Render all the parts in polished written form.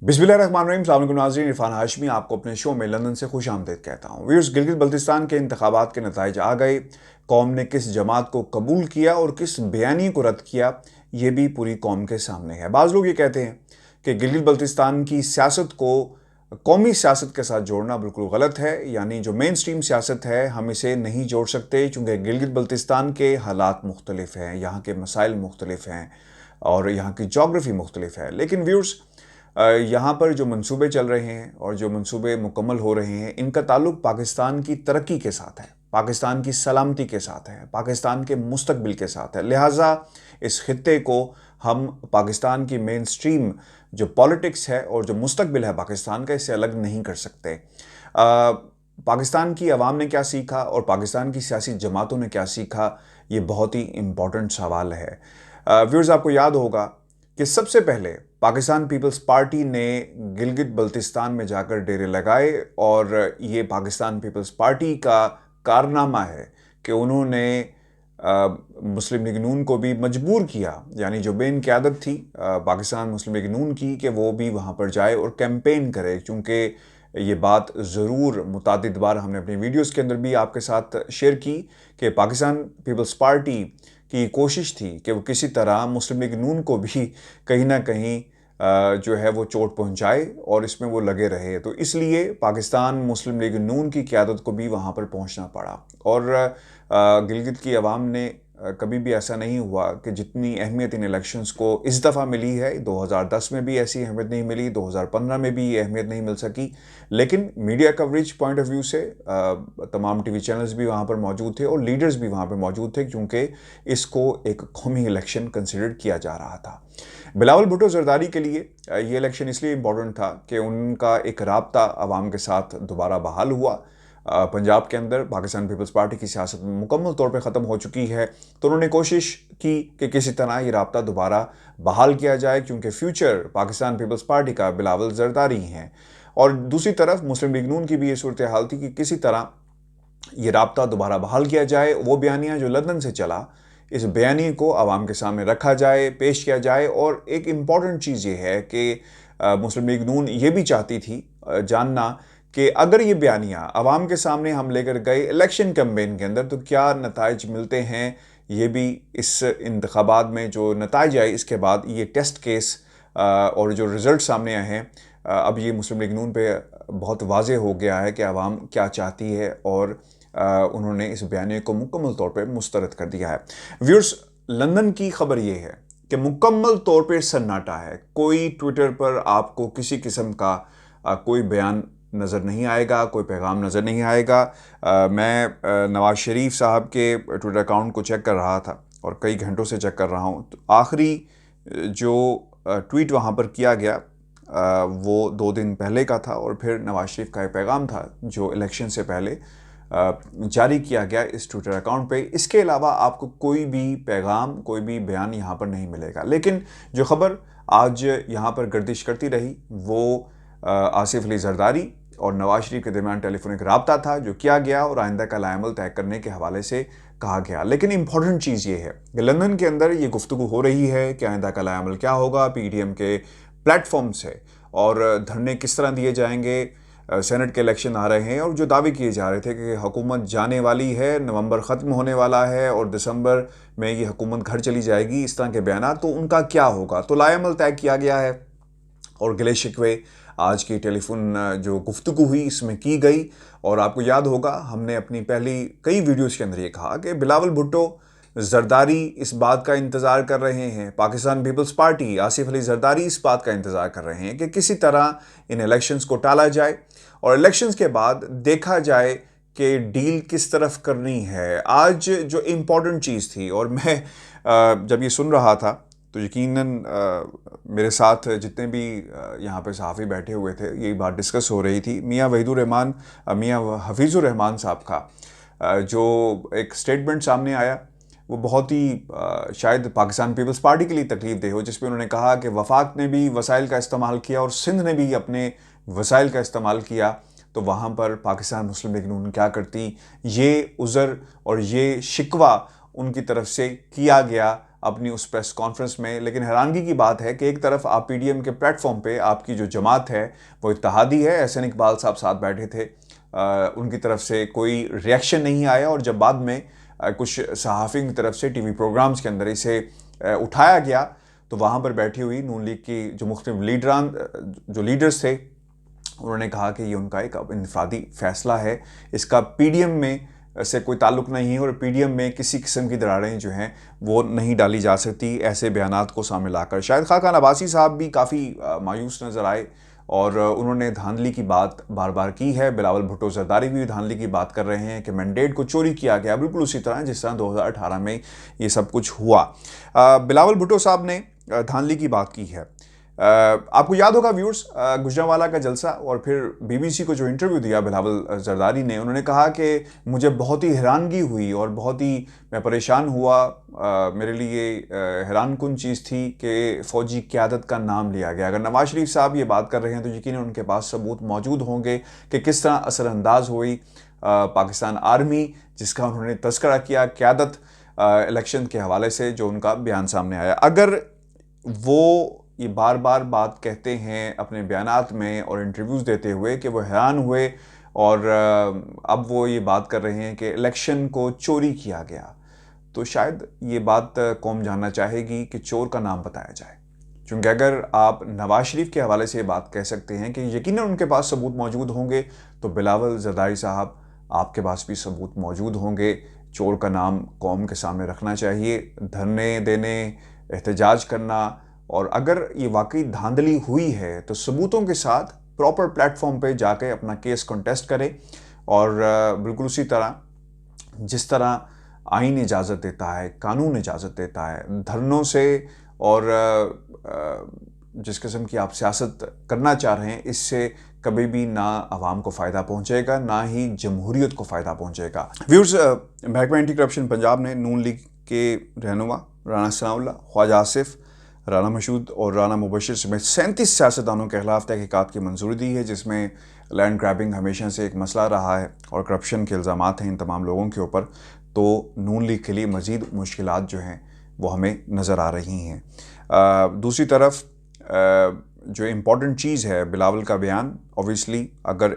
बिस्मिल्लाहिर्रहमानिर्रहीम। अस्सलाम वालेकुम नाज़रीन, इरफान हाशमी आपको अपने शो में लंदन से खुश आमदीद कहता हूँ। व्यूअर्स, गिलगित बल्तिस्तान के इंतखाबात के नताइज आ गए। कौम ने किस जमात को कबूल किया और किस बयानी को रद्द किया, ये भी पूरी कौम के सामने है। बाज़ लोग ये कहते हैं कि गिलगित बल्तिस्तान की सियासत को कौमी सियासत के साथ जोड़ना बिल्कुल गलत है, यानी जो मेन स्ट्रीम सियासत है हम इसे नहीं जोड़ सकते, चूँकि गिलगित बल्तिस्तान के हालात मुख्तलिफ हैं, यहाँ के मसाइल मुख्तलिफ हैं और यहाँ की जोग्राफ़ी मुख्तलिफ है। लेकिन व्यूअर्स, यहाँ पर जो मंसूबे चल रहे हैं और जो मंसूबे मुकम्मल हो रहे हैं, इनका ताल्लुक पाकिस्तान की तरक्की के साथ है, पाकिस्तान की सलामती के साथ है, पाकिस्तान के मुस्तकबिल के साथ है। लिहाजा इस खित्ते को हम पाकिस्तान की मेन स्ट्रीम जो पॉलिटिक्स है और जो मुस्तकबिल है पाकिस्तान का, इससे अलग नहीं कर सकते। पाकिस्तान की आवाम ने क्या सीखा और पाकिस्तान की सियासी जमातों ने क्या सीखा, ये बहुत ही इम्पोर्टेंट सवाल है। व्यूअर्स, आपको याद होगा कि सबसे पहले पाकिस्तान पीपल्स पार्टी ने गिलगित बल्तिस्तान में जाकर डेरे लगाए और ये पाकिस्तान पीपल्स पार्टी का कारनामा है कि उन्होंने मुस्लिम लीग नून को भी मजबूर किया, यानी जो बेन क़यादत थी पाकिस्तान मुस्लिम लीग नून की, कि वो भी वहाँ पर जाए और कैंपेन करे। चूँकि ये बात ज़रूर मुतादिद बार हमने अपनी वीडियोज़ के अंदर भी आपके साथ शेयर की कि पाकिस्तान पीपल्स पार्टी की कोशिश थी कि वो किसी तरह मुस्लिम लीग नून को भी कहीं ना कहीं जो है वो चोट पहुंचाए और इसमें वो लगे रहे। तो इसलिए पाकिस्तान मुस्लिम लीग नून की क़यादत को भी वहाँ पर पहुंचना पड़ा। और गिलगित की आवाम ने कभी भी ऐसा नहीं हुआ कि जितनी अहमियत इन इलेक्शंस को इस दफ़ा मिली है, 2010 में भी ऐसी अहमियत नहीं मिली, 2015 में भी ये अहमियत नहीं मिल सकी। लेकिन media coverage point of view से तमाम टीवी चैनल्स भी वहाँ पर मौजूद थे और लीडर्स भी वहाँ पर मौजूद थे, क्योंकि इसको एक कौमी इलेक्शन कंसिडर किया जा रहा था। बिलावल भुट्टो जरदारी के लिए ये इलेक्शन इसलिए इम्पोर्टेंट था कि उनका एक राब्ता आवाम के साथ दोबारा बहाल हुआ। पंजाब के अंदर पाकिस्तान पीपल्स पार्टी की सियासत मुकम्मल तौर पे ख़त्म हो चुकी है, तो उन्होंने कोशिश की कि किसी तरह ये राब्ता दोबारा बहाल किया जाए, क्योंकि फ्यूचर पाकिस्तान पीपल्स पार्टी का बिलावल जरदारी हैं। और दूसरी तरफ मुस्लिम लीग नून की भी ये सूरत हाल थी कि किसी तरह ये राब्ता दोबारा बहाल किया जाए, वो बयानिया जो लंदन से चला, इस बयानी को आवाम के सामने रखा जाए, पेश किया जाए। और एक इम्पॉर्टेंट चीज़ ये है कि मुस्लिम लीग नून ये भी चाहती थी जानना कि अगर ये बयानिया आवाम के सामने हम लेकर गए इलेक्शन कैंपेन के अंदर, तो क्या नताइज मिलते हैं। ये भी इस इंतखाबात में जो नताइज आए इसके बाद ये टेस्ट केस और जो रिज़ल्ट सामने आए हैं, अब ये मुस्लिम लीग नून पे बहुत वाज़ेह हो गया है कि आवाम क्या चाहती है और उन्होंने इस बयाने को मुकम्मल तौर पर मुस्तरद कर दिया है। व्यूअर्स, लंदन की खबर ये है कि मुकम्मल तौर पर सन्नाटा है। कोई ट्विटर पर आपको किसी किस्म का कोई बयान नज़र नहीं आएगा, कोई पैगाम नज़र नहीं आएगा। मैं नवाज़ शरीफ साहब के ट्विटर अकाउंट को चेक कर रहा था और कई घंटों से चेक कर रहा हूँ, तो आखिरी जो ट्वीट वहाँ पर किया गया वो 2 दिन पहले का था और फिर नवाज़ शरीफ का एक पैगाम था जो इलेक्शन से पहले जारी किया गया इस ट्विटर अकाउंट पे। इसके अलावा आपको कोई भी पैगाम, कोई भी बयान यहाँ पर नहीं मिलेगा। लेकिन जो ख़बर आज यहाँ पर गर्दिश करती रही वो आसिफ अली जरदारी और नवाज शरीफ के दरमियान टेलीफोनिक राब्ता था जो किया गया और आइंदा का लाएमल तय करने के हवाले से कहा गया। लेकिन इंपॉर्टेंट चीज़ ये है कि लंदन के अंदर ये गुफ्तगू हो रही है कि आइंदा का लाएमल क्या होगा, पीडीएम के प्लेटफॉर्म से, और धरने किस तरह दिए जाएंगे। सेनेट के इलेक्शन आ रहे हैं और जो दावे किए जा रहे थे कि हुकूमत जाने वाली है, नवंबर ख़त्म होने वाला है और दिसंबर में ये हुकूमत घर चली जाएगी, इस तरह के बयान, तो उनका क्या होगा। तो लाएमल तय किया गया है और गिले शिकवे आज की टेलीफोन जो गुफ्तगू हुई इसमें की गई। और आपको याद होगा हमने अपनी पहली कई वीडियोज़ के अंदर ये कहा कि बिलावल भुट्टो जरदारी इस बात का इंतज़ार कर रहे हैं, पाकिस्तान पीपल्स पार्टी आसिफ अली जरदारी इस बात का इंतज़ार कर रहे हैं कि किसी तरह इन इलेक्शंस को टाला जाए और इलेक्शंस के बाद देखा जाए कि डील किस तरफ करनी है। आज जो इम्पॉर्टेंट चीज़ थी, और मैं जब ये सुन रहा था तो यकीनन मेरे साथ जितने भी यहाँ पे सहाफ़ी बैठे हुए थे यही बात डिस्कस हो रही थी। मियाँ मियाँ हफीज़ुर रहमान साहब का जो एक स्टेटमेंट सामने आया वो बहुत ही शायद पाकिस्तान पीपल्स पार्टी के लिए तकलीफ दे हो, जिसमें उन्होंने कहा कि वफाक ने भी वसाइल का इस्तेमाल किया और सिंध ने भी अपने वसाइल का इस्तेमाल किया, तो वहाँ पर पाकिस्तान मुस्लिम लीग नून क्या करती। ये उज़र और ये शिकवा उनकी तरफ से किया गया अपनी उस प्रेस कॉन्फ्रेंस में। लेकिन हैरानगी की बात है कि एक तरफ आप पीडीएम के प्लेटफॉर्म पे आपकी जो जमात है वो इत्तेहादी है, एहसन इकबाल साहब साथ बैठे थे, उनकी तरफ से कोई रिएक्शन नहीं आया। और जब बाद में कुछ सहाफ़ियों की तरफ से टीवी प्रोग्राम्स के अंदर इसे उठाया गया तो वहाँ पर बैठी हुई नून लीग की जो मुख्तलिफ लीडर्स थे उन्होंने कहा कि ये उनका एक इनफरादी फैसला है, इसका पीडीएम में से कोई ताल्लुक नहीं है और पीडीएम में किसी किस्म की दरारें जो हैं वो नहीं डाली जा सकती। ऐसे बयानात को सामने लाकर शाहिद खान अब्बासी साहब भी काफ़ी मायूस नज़र आए और उन्होंने धांधली की बात बार बार की है। बिलावल भुट्टो जरदारी भी धांधली की बात कर रहे हैं कि मैंडेट को चोरी किया गया, बिल्कुल उसी तरह जिस तरह 2018 में ये सब कुछ हुआ। बिलावल भुट्टो साहब ने धांधली की बात की है। आपको याद होगा व्यूअर्स, गुजरांवाला का जलसा और फिर बीबीसी को जो इंटरव्यू दिया बिलावल जरदारी ने, उन्होंने कहा कि मुझे बहुत ही हैरानगी हुई और बहुत ही मैं परेशान हुआ। मेरे लिए हैरानकुन चीज़ थी कि फ़ौजी क़यादत का नाम लिया गया। अगर नवाज शरीफ साहब ये बात कर रहे हैं तो यकीनन उनके पास सबूत मौजूद होंगे कि किस तरह असरअंदाज हुई पाकिस्तान आर्मी, जिसका उन्होंने तस्करा किया क़यादत इलेक्शन के हवाले से जो उनका बयान सामने आया। अगर वो ये बार बार बात कहते हैं अपने बयानात में और इंटरव्यूज़ देते हुए कि वो हैरान हुए और अब वो ये बात कर रहे हैं कि इलेक्शन को चोरी किया गया, तो शायद ये बात कौम जानना चाहेगी कि चोर का नाम बताया जाए। क्योंकि अगर आप नवाज शरीफ के हवाले से ये बात कह सकते हैं कि यकीनन उनके पास सबूत मौजूद होंगे, तो बिलावल जरदारी साहब आपके पास भी सबूत मौजूद होंगे। चोर का नाम कौम के सामने रखना चाहिए। धरने देने, एहतजाज करना, और अगर ये वाकई धांधली हुई है तो सबूतों के साथ प्रॉपर प्लेटफॉर्म पे जाके अपना केस कंटेस्ट करें और बिल्कुल उसी तरह जिस तरह आईन इजाज़त देता है, कानून इजाज़त देता है धरनों से, और जिस किस्म की आप सियासत करना चाह रहे हैं इससे कभी भी ना आवाम को फ़ायदा पहुंचेगा ना ही जमहूरियत को फ़ायदा पहुंचेगा। व्यूअर्स, महकमा एंटी करप्शन पंजाब ने नून लीग के रहनुमा राना सनाउल्लाह, ख्वाजा आसिफ, राना मशहूद और राना मुबशिर समेत 37 सियासतदानों के खिलाफ तहकीकात की मंजूरी दी है, जिसमें लैंड ग्रैबिंग हमेशा से एक मसला रहा है और करप्शन के इल्ज़ामात हैं इन तमाम लोगों के ऊपर। तो नून लीग के लिए मज़ीद मुश्किलात जो हैं वो हमें नज़र आ रही हैं। दूसरी तरफ जो इम्पॉर्टेंट चीज़ है बिलावल का बयान, ऑब्वियसली अगर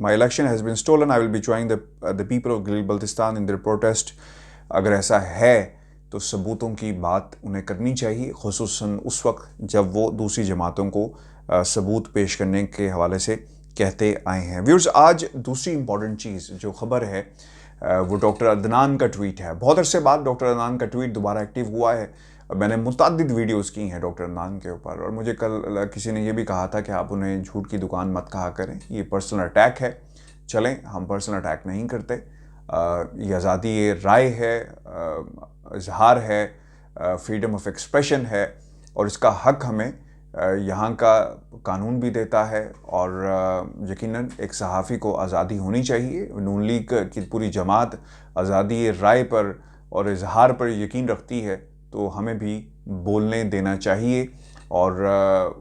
my election has been stolen, I will be join the people of Gilgit Baltistan in their protest, अगर ऐसा है तो सबूतों की बात उन्हें करनी चाहिए, खुसूसन उस वक्त जब वो दूसरी जमातों को सबूत पेश करने के हवाले से कहते आए हैं। व्यूअर्स, आज दूसरी इंपॉर्टेंट चीज़ जो ख़बर है वो डॉक्टर अदनान का ट्वीट है। बहुत अरसे बाद डॉक्टर अदनान का ट्वीट दोबारा एक्टिव हुआ है। मैंने मुतअद्दिद वीडियोस की हैं डॉक्टर अदनान के ऊपर, और मुझे कल किसी ने ये भी कहा था कि आप उन्हें झूठ की दुकान मत कहा करें, ये पर्सनल अटैक है। चलें, हम पर्सनल अटैक नहीं करते, ये आज़ादी राय है, इजहार है, फ्रीडम ऑफ एक्सप्रेशन है, और इसका हक हमें यहाँ का कानून भी देता है। और यकीनन एक सहाफ़ी को आज़ादी होनी चाहिए। नून लीग की पूरी जमात आज़ादी राय पर और इजहार पर यकीन रखती है, तो हमें भी बोलने देना चाहिए। और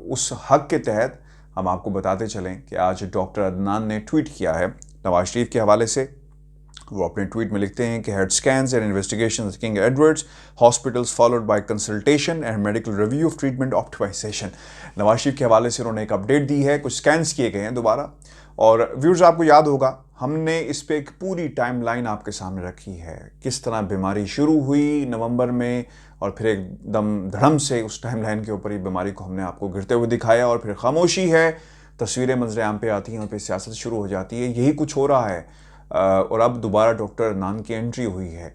उस हक के तहत हम आपको बताते चलें कि आज डॉक्टर अदनान ने ट्वीट किया है नवाज शरीफ के हवाले से। वो अपने ट्वीट में लिखते हैं कि head scans and investigation King Edwards hospitals followed by consultation and medical review of treatment optimisation. Nawaz Sharif के हवाले से उन्होंने एक अपडेट दी है, कुछ स्कैन्स किए गए हैं दोबारा। और व्यूअर्स, आपको याद होगा हमने इस पर एक पूरी टाइमलाइन आपके सामने रखी है, किस तरह बीमारी शुरू हुई नवंबर में और फिर एकदम धड़म से उस टाइमलाइन के ऊपर ही बीमारी को हमने आपको गिरते हुए दिखाया, और फिर खामोशी है, तस्वीरें मंजर आम पे आती हैं और फिर सियासत शुरू हो जाती है। यही कुछ हो रहा है। और अब दोबारा डॉक्टर अदनान की एंट्री हुई है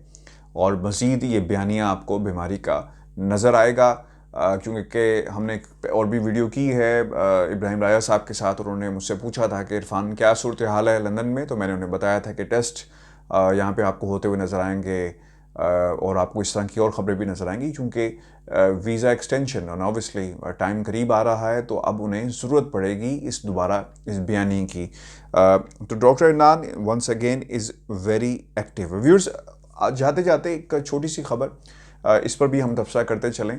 और मज़ीद ये बयानिया आपको बीमारी का नज़र आएगा, क्योंकि हमने और भी वीडियो की है इब्राहिम राजा साहब के साथ। उन्होंने मुझसे पूछा था कि इरफान क्या सूरत हाल है लंदन में, तो मैंने उन्हें बताया था कि टेस्ट यहाँ पे आपको होते हुए नज़र आएंगे और आपको इस तरह की और ख़बरें भी नज़र आएंगी, क्योंकि वीज़ा एक्सटेंशन और ऑब्वियसली टाइम करीब आ रहा है, तो अब उन्हें ज़रूरत पड़ेगी इस बयानी की। तो doctor Adnan once again is very active. Viewers, जाते जाते एक छोटी सी खबर, इस पर भी हम तबसरा करते चलें।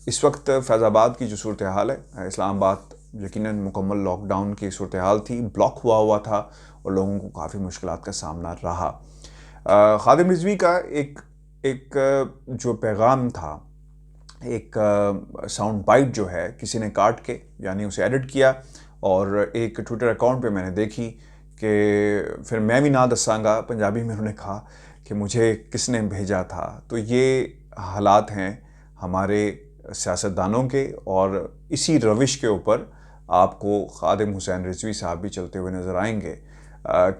इस वक्त फैज़ाबाद की जो सूरत हाल है, इस्लामाबाद यकीनन मुकम्मल लॉकडाउन की सूरत हाल थी, ब्लॉक हुआ था और लोगों को काफ़ी मुश्किलात का सामना रहा। खादिम रिजवी का एक एक जो पैगाम था, एक साउंड बाइट जो है किसी ने काट के यानी उसे एडिट किया और एक ट्विटर अकाउंट पे मैंने देखी कि फिर मैं भी ना दसांगा पंजाबी में उन्होंने कहा कि मुझे किसने भेजा था। तो ये हालात हैं हमारे सियासतदानों के, और इसी रविश के ऊपर आपको खादिम हुसैन रिजवी साहब भी चलते हुए नज़र आएंगे।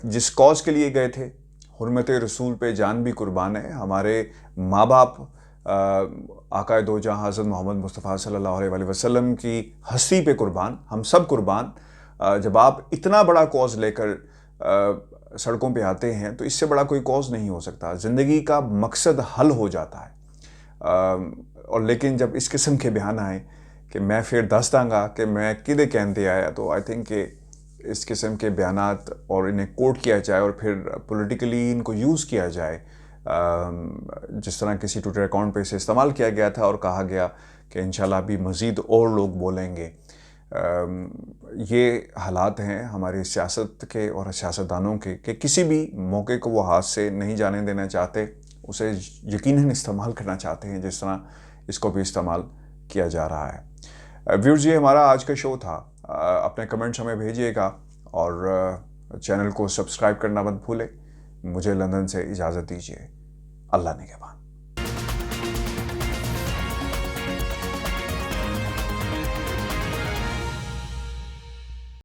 जिस कॉज के लिए गए थे, हुर्मत रसूल पे जान भी कुर्बान है। हमारे माँ बाप आका दो जहां हज़रत मोहम्मद मुस्तफ़ा सल्लल्लाहु अलैहि वसल्लम की हस्ती पे कुर्बान, हम सब कुर्बान। जब आप इतना बड़ा कॉज लेकर सड़कों पे आते हैं तो इससे बड़ा कोई कॉज नहीं हो सकता। ज़िंदगी का मकसद हल हो जाता है। और लेकिन जब इस किस्म के बयान आए कि मैं फिर दस दांगा कि मैं किदे कहते आया, तो आई थिंक कि इस किस्म के बयानात और इन्हें कोट किया जाए और फिर पॉलिटिकली इनको यूज़ किया जाए, जिस तरह किसी ट्विटर अकाउंट पे इसे इस्तेमाल किया गया था और कहा गया कि इंशाल्लाह भी मज़ीद और लोग बोलेंगे। ये हालात हैं हमारी सियासत के और सियासतदानों के कि किसी भी मौके को वो हाथ से नहीं जाने देना चाहते, उसे यकीनन इस्तेमाल करना चाहते हैं जिस तरह इसको भी इस्तेमाल किया जा रहा है। व्यूअर्स, ये हमारा आज का शो था। अपने कमेंट्स हमें भेजिएगा और चैनल को सब्सक्राइब करना मत भूलें। मुझे लंदन से इजाज़त दीजिए। अल्लाह निगहबान।